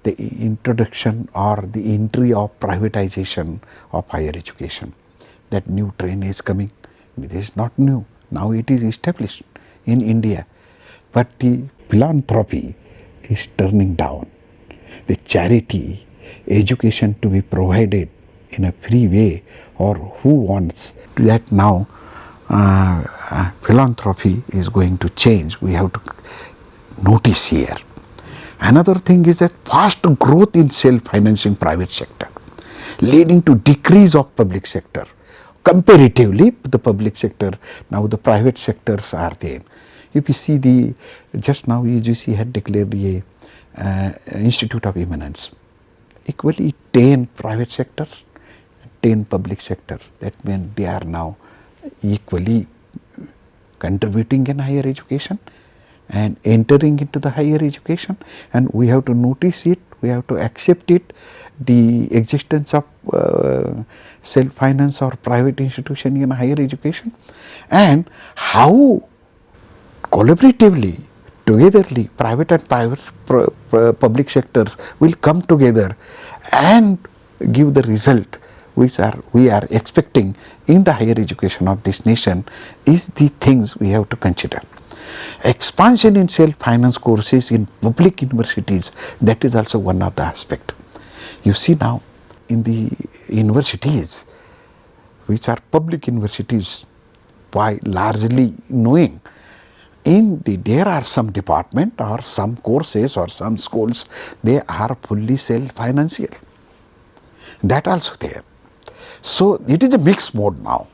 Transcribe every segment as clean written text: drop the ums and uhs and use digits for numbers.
the introduction or the entry of privatization of higher education. That new trend is coming. This is not new. Now it is established in India. But the philanthropy is turning down. The charity, education to be provided in a free way, or who wants that now, philanthropy is going to change. We have to notice here. Another thing is that fast growth in self-financing private sector, leading to decrease of public sector. Comparatively, the public sector, now the private sectors are there. If you see just now UGC had declared the Institute of Eminence, equally 10 private sectors, 10 public sectors. That means they are now equally contributing in higher education and entering into the higher education, and we have to notice it, we have to accept it, the existence of self-finance or private institution in higher education, and how collaboratively, togetherly, private and public sectors will come together and give the result which we are expecting in the higher education of this nation is the things we have to consider. Expansion in self-finance courses in public universities, that is also one of the aspect. You see now in the universities, which are public universities, by largely knowing, there are some department or some courses or some schools, they are fully self-financial. That also there. So it is a mixed mode now.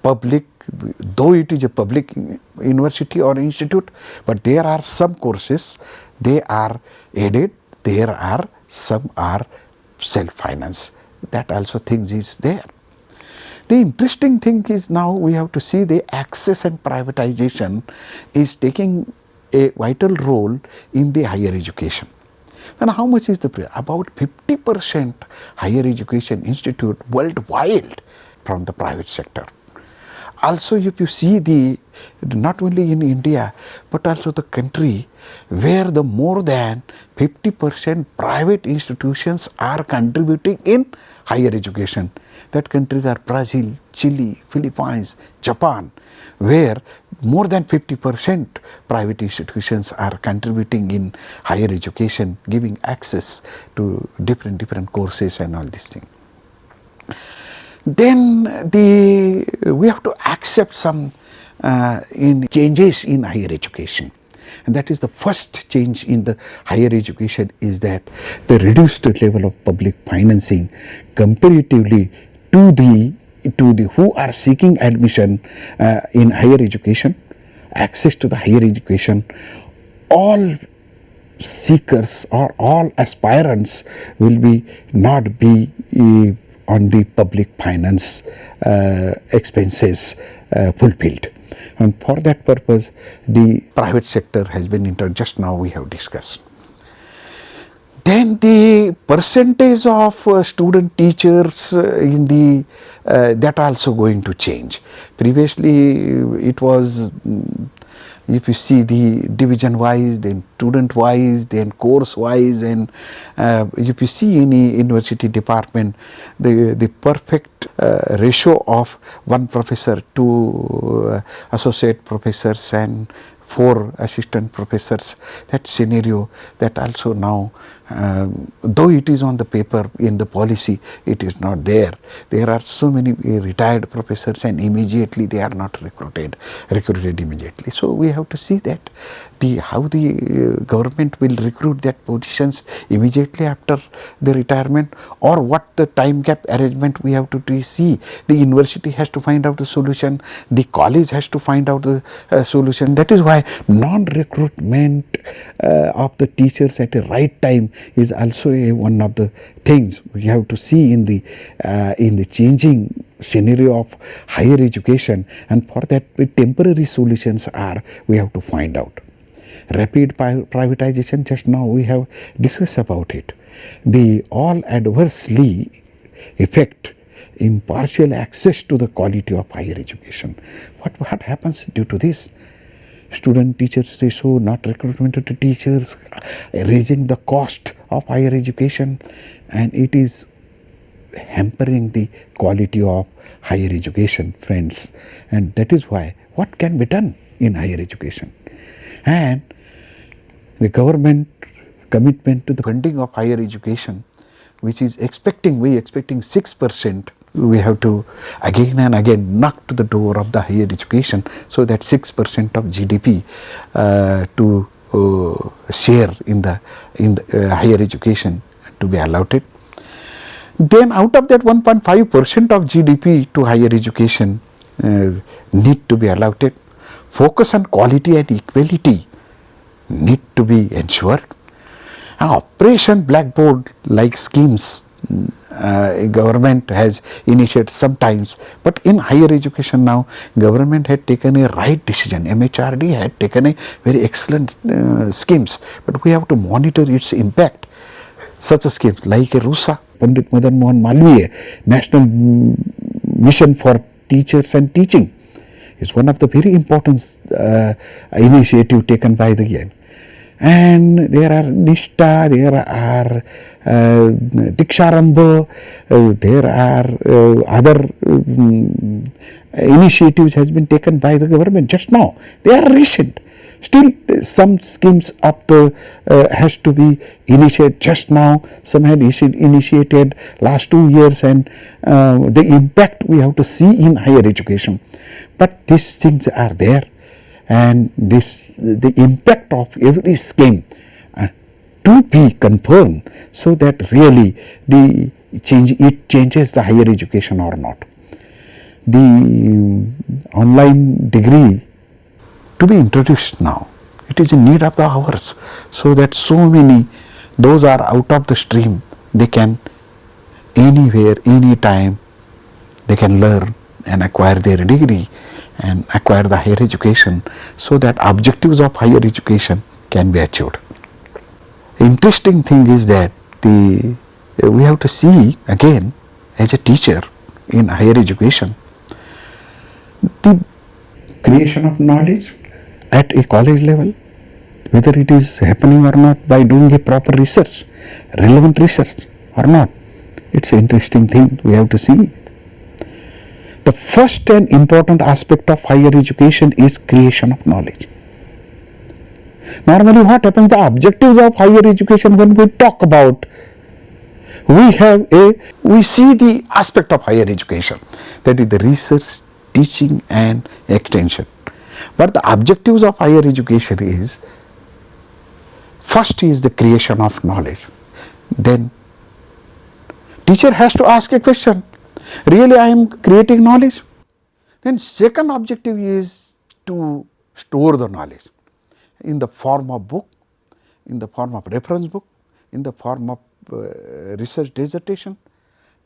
Public, though it is a public university or institute, but there are some courses, they are aided, there are some are self-finance. That also things is there. The interesting thing is now we have to see the access and privatization is taking a vital role in the higher education. And how much is about 50% higher education institute worldwide from the private sector. Also, if you see not only in India, but also the country where the more than 50% private institutions are contributing in higher education. That countries are Brazil, Chile, Philippines, Japan, where more than 50% private institutions are contributing in higher education, giving access to different courses and all these things. Then we have to accept some changes in higher education, and that is the first change in the higher education is that the reduced level of public financing comparatively to the who are seeking admission in higher education, access to the higher education. All seekers or all aspirants will not be on the public finance expenses fulfilled. And for that purpose, the private sector has been entered, just now we have discussed. Then the percentage of student teachers in that also going to change. Previously it was, if you see the division wise, then student wise, then course wise, and if you see any university department, the perfect ratio of one professor to associate professors and 4 assistant professors, that scenario, that also now, though it is on the paper in the policy, it is not there. There are so many retired professors and immediately they are not recruited immediately. So we have to see that how the government will recruit that positions immediately after the retirement, or what the time gap arrangement we have to see. The university has to find out the solution, the college has to find out the solution. That is why non-recruitment of the teachers at the right time is also one of the things we have to see in the changing scenario of higher education, and for that temporary solutions we have to find out. Rapid privatization, just now we have discussed about it. The all adversely affect impartial access to the quality of higher education. What happens due to this? student-teachers ratio, not recruitment of the teachers, raising the cost of higher education, and it is hampering the quality of higher education, friends. And that is why what can be done in higher education, and the government commitment to the funding of higher education, which is expecting 6%. We have to again and again knock to the door of the higher education, so that 6% of GDP to share in the higher education to be allotted. Then out of that 1.5% of GDP to higher education need to be allotted. Focus on quality and equality need to be ensured. Operation Blackboard like schemes government has initiated sometimes, but in higher education now government had taken a right decision. MHRD had taken a very excellent schemes, but we have to monitor its impact. Such a schemes like a RUSA, Pandit Madan Mohan Malviya, National Mission for Teachers and Teaching, is one of the very important initiative taken by the UN. And there are Nishta, there are Diksharambha, there are other initiatives has been taken by the government just now. They are recent. Still some schemes up the has to be initiated just now. Some had initiated last 2 years, and the impact we have to see in higher education. But these things are there. And the impact of every scheme to be confirmed, so that really it changes the higher education or not. The online degree to be introduced now, it is in need of the hours, so that so many those are out of the stream, they can anywhere, anytime they can learn and acquire their degree and acquire the higher education, so that objectives of higher education can be achieved. Interesting thing is that we have to see again as a teacher in higher education, the creation of knowledge at a college level, whether it is happening or not by doing a proper research, relevant research or not. It's an interesting thing, we have to see. The first and important aspect of higher education is creation of knowledge. Normally what happens, the objectives of higher education, when we talk about, we see the aspect of higher education, that is the research, teaching and extension. But the objectives of higher education is, first is the creation of knowledge. Then teacher has to ask a question, really I am creating knowledge? Then second objective is to store the knowledge in the form of book, in the form of reference book, in the form of research dissertation,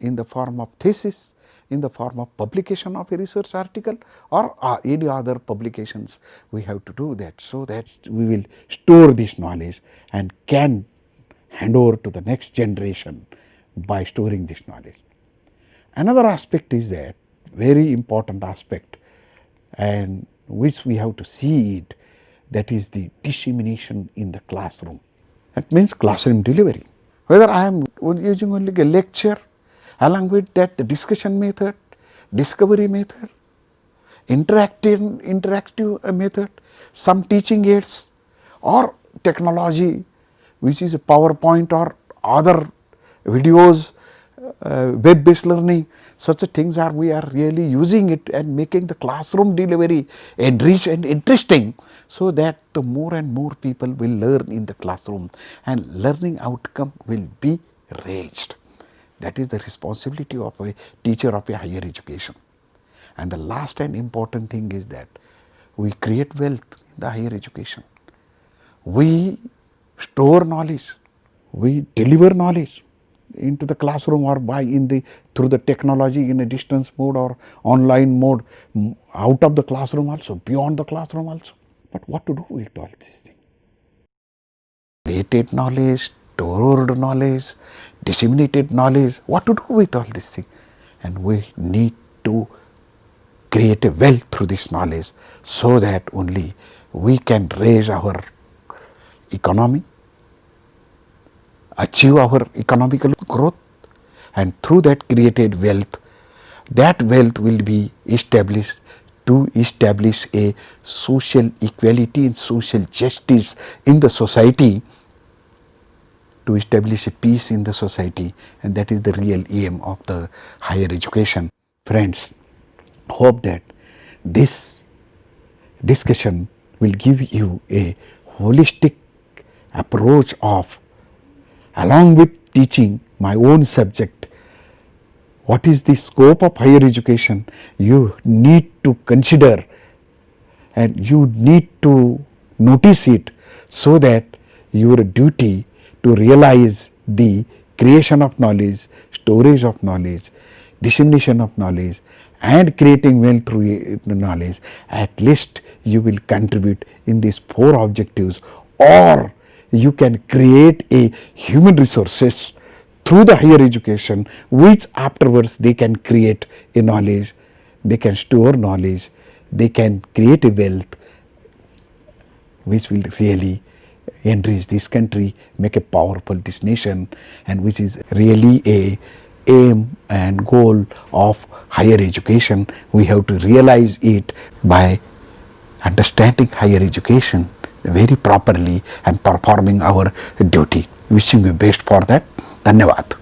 in the form of thesis, in the form of publication of a research article or any other publications. We have to do that, so that we will store this knowledge and can hand over to the next generation by storing this knowledge. Another aspect is that very important aspect, and which we have to see it, that is the dissemination in the classroom. That means classroom delivery. Whether I am using only a lecture, along with that the discussion method, discovery method, interactive method, some teaching aids or technology which is a PowerPoint or other videos, web-based learning, such things we are really using it and making the classroom delivery enriched and interesting, so that the more and more people will learn in the classroom and learning outcome will be raised. That is the responsibility of a teacher of a higher education. And the last and important thing is that we create wealth in the higher education. We store knowledge, we deliver knowledge into the classroom or through the technology in a distance mode or online mode, out of the classroom also, beyond the classroom also. But what to do with all these things? Created knowledge, stored knowledge, disseminated knowledge, what to do with all these things? And we need to create a wealth through this knowledge, so that only we can raise our economy, achieve our economical growth, and through that created wealth, that wealth will be established to establish a social equality and social justice in the society, to establish a peace in the society, and that is the real aim of the higher education. Friends, hope that this discussion will give you a holistic approach of, along with teaching my own subject, what is the scope of higher education. You need to consider and you need to notice it, so that your duty to realize the creation of knowledge, storage of knowledge, dissemination of knowledge, and creating wealth through knowledge, at least you will contribute in these 4 objectives, or you can create a human resources through the higher education, which afterwards they can create a knowledge, they can store knowledge, they can create a wealth which will really enrich this country, make a powerful this nation, and which is really a aim and goal of higher education. We have to realize it by understanding higher education very properly and performing our duty. Wishing you best for that. Dhanyavad.